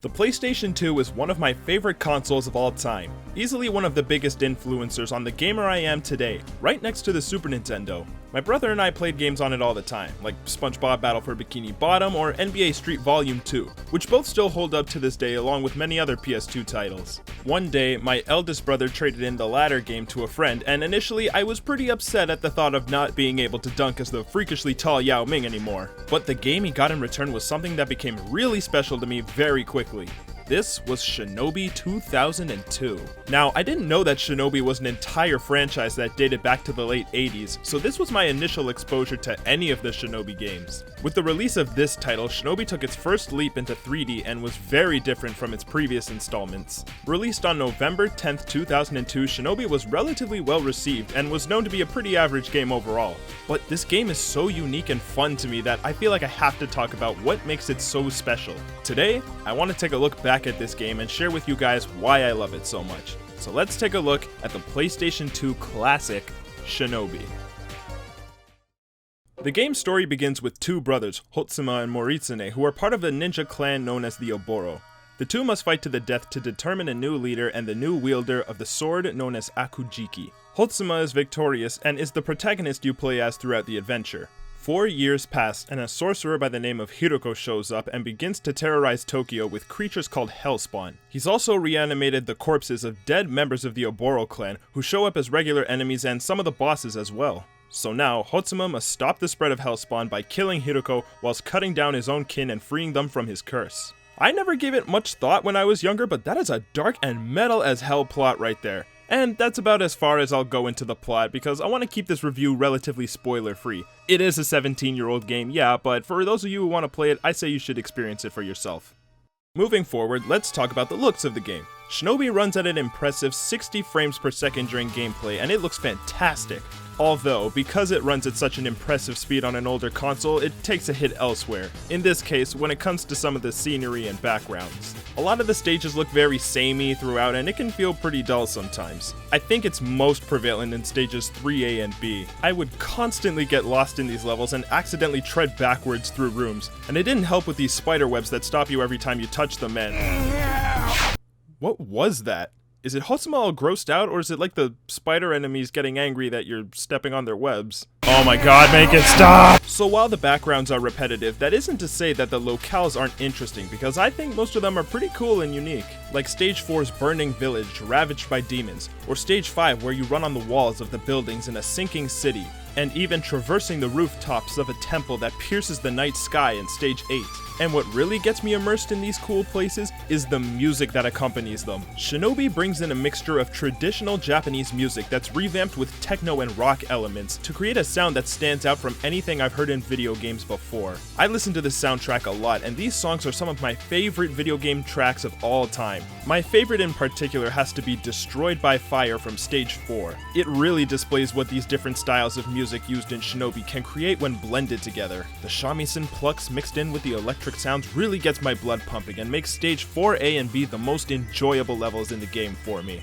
The PlayStation 2 is one of my favorite consoles of all time, easily one of the biggest influencers on the gamer I am today, right next to the Super Nintendo. My brother and I played games on it all the time, like SpongeBob Battle for Bikini Bottom or NBA Street Volume 2, which both still hold up to this day along with many other PS2 titles. One day, my eldest brother traded in the latter game to a friend, and initially I was pretty upset at the thought of not being able to dunk as the freakishly tall Yao Ming anymore. But the game he got in return was something that became really special to me very quickly. This was Shinobi 2002. Now, I didn't know that Shinobi was an entire franchise that dated back to the late 80s, so this was my initial exposure to any of the Shinobi games. With the release of this title, Shinobi took its first leap into 3D and was very different from its previous installments. Released on November 10th, 2002, Shinobi was relatively well received and was known to be a pretty average game overall. But this game is so unique and fun to me that I feel like I have to talk about what makes it so special. Today, I want to take a look back at this game and share with you guys why I love it so much. So let's take a look at the PlayStation 2 classic, Shinobi. The game's story begins with two brothers, Hotsuma and Moritsune, who are part of a ninja clan known as the Oboro. The two must fight to the death to determine a new leader and the new wielder of the sword known as Akujiki. Hotsuma is victorious and is the protagonist you play as throughout the adventure. 4 years pass, and a sorcerer by the name of Hiroko shows up and begins to terrorize Tokyo with creatures called Hellspawn. He's also reanimated the corpses of dead members of the Oboro clan, who show up as regular enemies and some of the bosses as well. So now, Hotsuma must stop the spread of Hellspawn by killing Hiroko whilst cutting down his own kin and freeing them from his curse. I never gave it much thought when I was younger, but that is a dark and metal as hell plot right there. And that's about as far as I'll go into the plot because I want to keep this review relatively spoiler-free. It is a 17-year-old game, yeah, but for those of you who want to play it, I say you should experience it for yourself. Moving forward, let's talk about the looks of the game. Shinobi runs at an impressive 60 frames per second during gameplay, and it looks fantastic. Although, because it runs at such an impressive speed on an older console, it takes a hit elsewhere. In this case, when it comes to some of the scenery and backgrounds. A lot of the stages look very samey throughout, and it can feel pretty dull sometimes. I think it's most prevalent in stages 3A and B. I would constantly get lost in these levels and accidentally tread backwards through rooms, and it didn't help with these spider webs that stop you every time you touch them, and... What was that? Is it Hotsuma all grossed out, or is it like the spider enemies getting angry that you're stepping on their webs? Oh my god, make it stop! So while the backgrounds are repetitive, that isn't to say that the locales aren't interesting, because I think most of them are pretty cool and unique. Like Stage 4's burning village ravaged by demons, or Stage 5 where you run on the walls of the buildings in a sinking city, and even traversing the rooftops of a temple that pierces the night sky in Stage 8. And what really gets me immersed in these cool places is the music that accompanies them. Shinobi brings in a mixture of traditional Japanese music that's revamped with techno and rock elements to create a sound that stands out from anything I've heard in video games before. I listen to this soundtrack a lot, and these songs are some of my favorite video game tracks of all time. My favorite in particular has to be Destroyed by Fire from Stage 4. It really displays what these different styles of music used in Shinobi can create when blended together. The shamisen plucks mixed in with the electric sounds really gets my blood pumping and makes Stage 4A and B the most enjoyable levels in the game for me.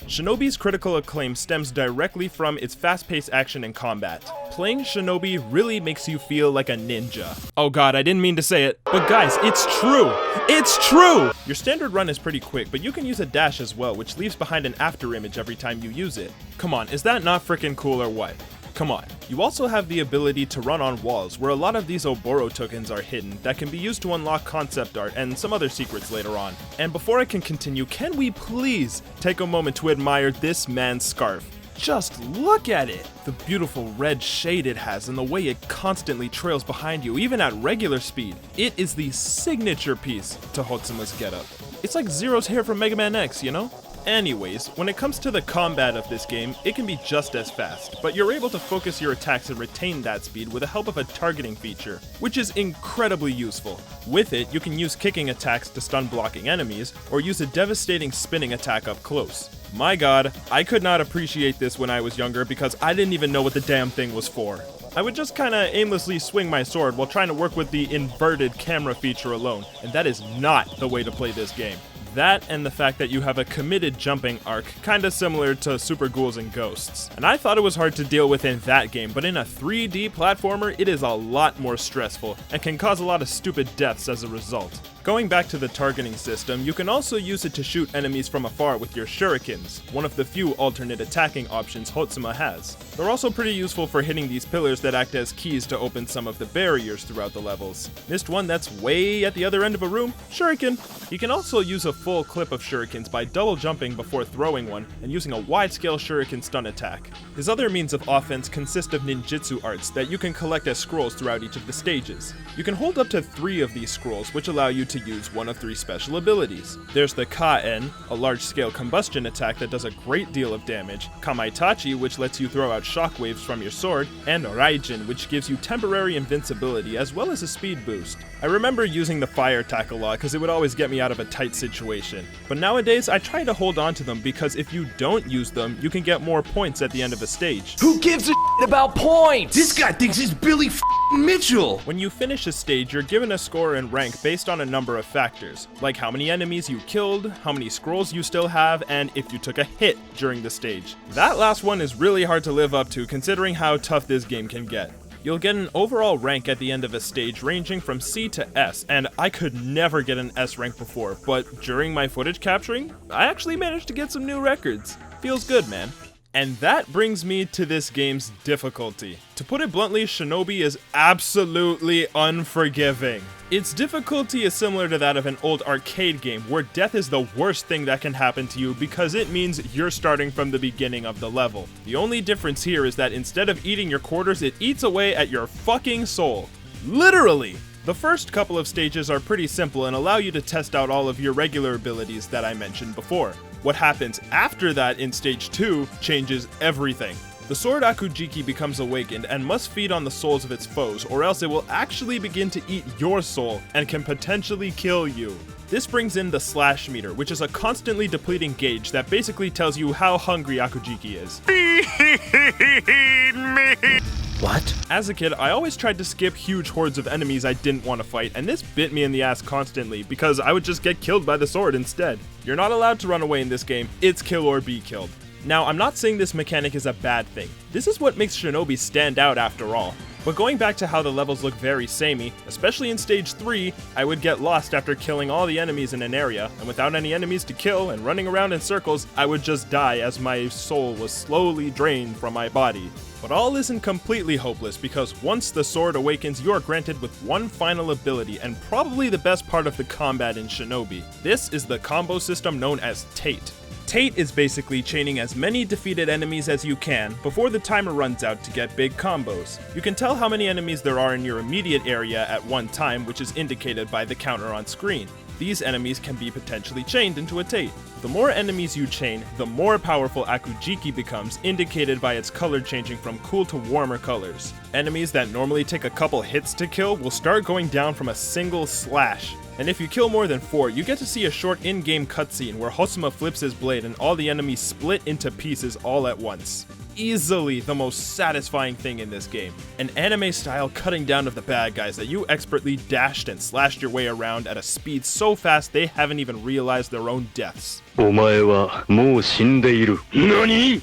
Shinobi's critical acclaim stems directly from its fast-paced action and combat. Playing Shinobi really makes you feel like a ninja. Oh god, I didn't mean to say it. But guys, it's true! It's true! Your standard run is pretty quick, but you can use a dash as well, which leaves behind an after image every time you use it. Come on, is that not freaking cool or what? Come on. You also have the ability to run on walls, where a lot of these Oboro tokens are hidden that can be used to unlock concept art and some other secrets later on. And before I can continue, can we please take a moment to admire this man's scarf? Just look at it! The beautiful red shade it has and the way it constantly trails behind you, even at regular speed. It is the signature piece to Hotsuma's getup. It's like Zero's hair from Mega Man X, you know? Anyways, when it comes to the combat of this game, it can be just as fast, but you're able to focus your attacks and retain that speed with the help of a targeting feature, which is incredibly useful. With it, you can use kicking attacks to stun blocking enemies, or use a devastating spinning attack up close. My god, I could not appreciate this when I was younger because I didn't even know what the damn thing was for. I would just kinda aimlessly swing my sword while trying to work with the inverted camera feature alone, and that is not the way to play this game. That and the fact that you have a committed jumping arc, kinda similar to Super Ghouls and Ghosts. And I thought it was hard to deal with in that game, but in a 3D platformer, it is a lot more stressful, and can cause a lot of stupid deaths as a result. Going back to the targeting system, you can also use it to shoot enemies from afar with your shurikens, one of the few alternate attacking options Hotsuma has. They're also pretty useful for hitting these pillars that act as keys to open some of the barriers throughout the levels. Missed one that's way at the other end of a room? Shuriken! You can also use a full clip of shurikens by double jumping before throwing one and using a wide-scale shuriken stun attack. His other means of offense consist of ninjutsu arts that you can collect as scrolls throughout each of the stages. You can hold up to 3 of these scrolls, which allow you to use one of 3 special abilities. There's the Ka-en, a large-scale combustion attack that does a great deal of damage, Kamaitachi, which lets you throw out shockwaves from your sword, and Raijin, which gives you temporary invincibility as well as a speed boost. I remember using the fire attack a lot because it would always get me out of a tight situation, but nowadays I try to hold on to them because if you don't use them, you can get more points at the end of a stage. Who gives a shit about points? This guy thinks he's Billy Mitchell! When you finish a stage, you're given a score and rank based on a number of factors, like how many enemies you killed, how many scrolls you still have, and if you took a hit during the stage. That last one is really hard to live up to considering how tough this game can get. You'll get an overall rank at the end of a stage ranging from C to S, and I could never get an S rank before, but during my footage capturing, I actually managed to get some new records. Feels good, man. And that brings me to this game's difficulty. To put it bluntly, Shinobi is absolutely unforgiving. Its difficulty is similar to that of an old arcade game, where death is the worst thing that can happen to you because it means you're starting from the beginning of the level. The only difference here is that instead of eating your quarters, it eats away at your fucking soul. Literally! The first couple of stages are pretty simple and allow you to test out all of your regular abilities that I mentioned before. What happens after that in stage 2 changes everything. The sword Akujiki becomes awakened and must feed on the souls of its foes, or else it will actually begin to eat your soul and can potentially kill you. This brings in the slash meter, which is a constantly depleting gauge that basically tells you how hungry Akujiki is. Feed me! What? As a kid, I always tried to skip huge hordes of enemies I didn't want to fight, and this bit me in the ass constantly because I would just get killed by the sword instead. You're not allowed to run away in this game, it's kill or be killed. Now, I'm not saying this mechanic is a bad thing. This is what makes Shinobi stand out after all. But going back to how the levels look very samey, especially in stage 3, I would get lost after killing all the enemies in an area, and without any enemies to kill and running around in circles, I would just die as my soul was slowly drained from my body. But all isn't completely hopeless, because once the sword awakens, you are granted with one final ability, and probably the best part of the combat in Shinobi. This is the combo system known as Tate. Tate is basically chaining as many defeated enemies as you can before the timer runs out to get big combos. You can tell how many enemies there are in your immediate area at one time, which is indicated by the counter on screen. These enemies can be potentially chained into a Tate. The more enemies you chain, the more powerful Akujiki becomes, indicated by its color changing from cool to warmer colors. Enemies that normally take a couple hits to kill will start going down from a single slash. And if you kill more than 4, you get to see a short in-game cutscene where Hotsuma flips his blade and all the enemies split into pieces all at once. Easily the most satisfying thing in this game. An anime-style cutting down of the bad guys that you expertly dashed and slashed your way around at a speed so fast they haven't even realized their own deaths. お前はもう死んでいる。何?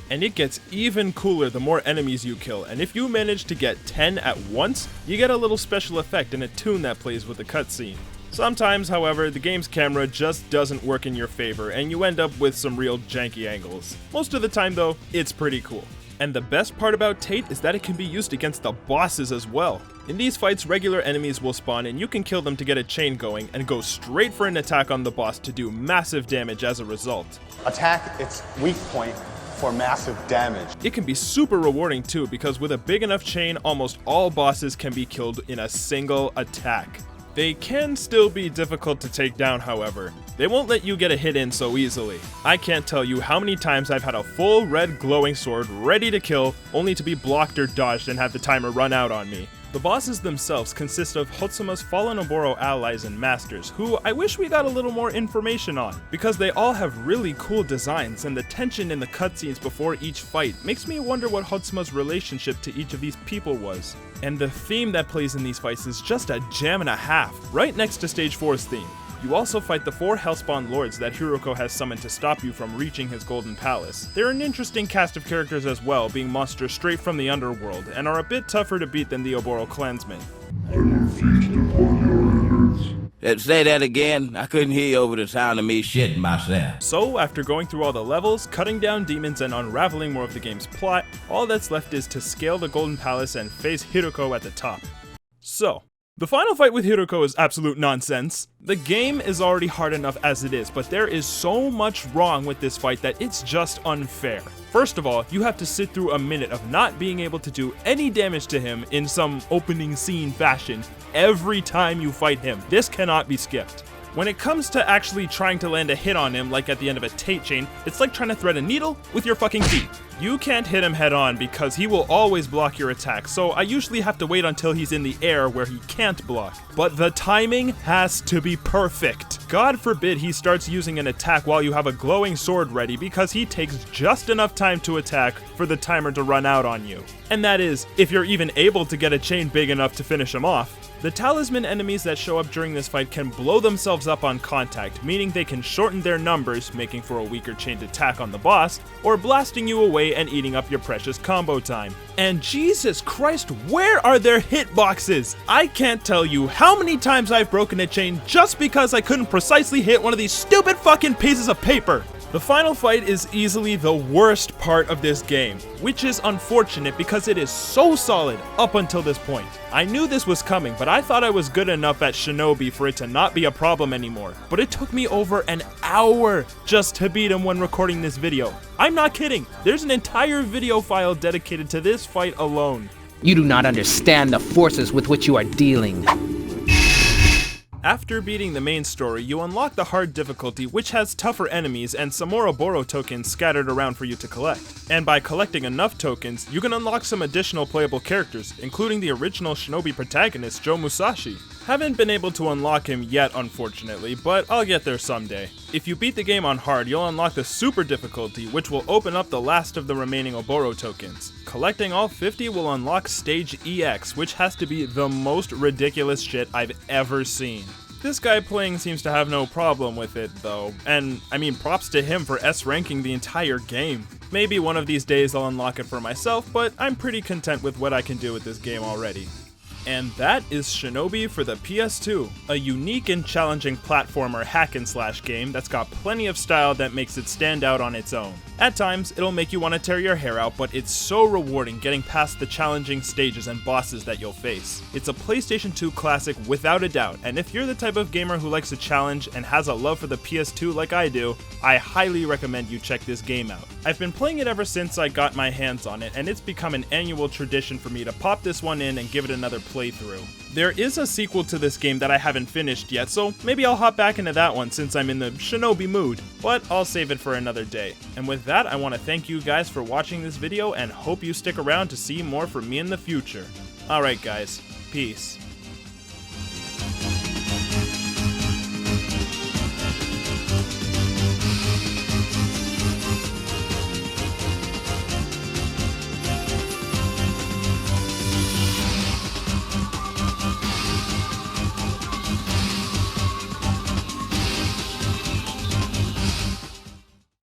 And it gets even cooler the more enemies you kill, and if you manage to get 10 at once, you get a little special effect and a tune that plays with the cutscene. Sometimes, however, the game's camera just doesn't work in your favor, and you end up with some real janky angles. Most of the time though, it's pretty cool. And the best part about Tate is that it can be used against the bosses as well. In these fights, regular enemies will spawn and you can kill them to get a chain going and go straight for an attack on the boss to do massive damage as a result. Attack its weak point for massive damage. It can be super rewarding too, because with a big enough chain, almost all bosses can be killed in a single attack. They can still be difficult to take down, however. They won't let you get a hit in so easily. I can't tell you how many times I've had a full red glowing sword ready to kill, only to be blocked or dodged and have the timer run out on me. The bosses themselves consist of Hotsuma's fallen Oboro allies and masters, who I wish we got a little more information on, because they all have really cool designs, and the tension in the cutscenes before each fight makes me wonder what Hotsuma's relationship to each of these people was. And the theme that plays in these fights is just a jam and a half, right next to Stage 4's theme. You also fight the 4 Hellspawn Lords that Hiroko has summoned to stop you from reaching his Golden Palace. They're an interesting cast of characters as well, being monsters straight from the underworld, and are a bit tougher to beat than the Oboro clansmen. I will feast upon your innards. Say that again. I couldn't hear you over the sound of me shitting myself. So, after going through all the levels, cutting down demons, and unraveling more of the game's plot, all that's left is to scale the Golden Palace and face Hiruko at the top. So, the final fight with Hiruko is absolute nonsense. The game is already hard enough as it is, but there is so much wrong with this fight that it's just unfair. First of all, you have to sit through a minute of not being able to do any damage to him in some opening scene fashion every time you fight him. This cannot be skipped. When it comes to actually trying to land a hit on him, like at the end of a tape chain, it's like trying to thread a needle with your fucking teeth. You can't hit him head on because he will always block your attack, so I usually have to wait until he's in the air where he can't block. But the timing has to be perfect. God forbid he starts using an attack while you have a glowing sword ready, because he takes just enough time to attack for the timer to run out on you. And that is, if you're even able to get a chain big enough to finish him off. The talisman enemies that show up during this fight can blow themselves up on contact, meaning they can shorten their numbers, making for a weaker chained attack on the boss, or blasting you away and eating up your precious combo time. And Jesus Christ, where are their hitboxes? I can't tell you how many times I've broken a chain just because I couldn't precisely hit one of these stupid fucking pieces of paper. The final fight is easily the worst part of this game, which is unfortunate because it is so solid up until this point. I knew this was coming, but I thought I was good enough at Shinobi for it to not be a problem anymore. But it took me over an hour just to beat him when recording this video. I'm not kidding, there's an entire video file dedicated to this fight alone. You do not understand the forces with which you are dealing. After beating the main story, you unlock the hard difficulty, which has tougher enemies and some more Oboro tokens scattered around for you to collect. And by collecting enough tokens, you can unlock some additional playable characters, including the original Shinobi protagonist Joe Musashi. Haven't been able to unlock him yet, unfortunately, but I'll get there someday. If you beat the game on hard, you'll unlock the super difficulty, which will open up the last of the remaining Oboro tokens. Collecting all 50 will unlock Stage EX, which has to be the most ridiculous shit I've ever seen. This guy playing seems to have no problem with it, though, and I mean, props to him for S-ranking the entire game. Maybe one of these days I'll unlock it for myself, but I'm pretty content with what I can do with this game already. And that is Shinobi for the PS2, a unique and challenging platformer hack-and-slash game that's got plenty of style that makes it stand out on its own. At times, it'll make you want to tear your hair out, but it's so rewarding getting past the challenging stages and bosses that you'll face. It's a PlayStation 2 classic without a doubt, and if you're the type of gamer who likes a challenge and has a love for the PS2 like I do, I highly recommend you check this game out. I've been playing it ever since I got my hands on it, and it's become an annual tradition for me to pop this one in and give it another playthrough. There is a sequel to this game that I haven't finished yet, so maybe I'll hop back into that one since I'm in the Shinobi mood, but I'll save it for another day. And with that, I want to thank you guys for watching this video and hope you stick around to see more from me in the future. Alright guys, peace.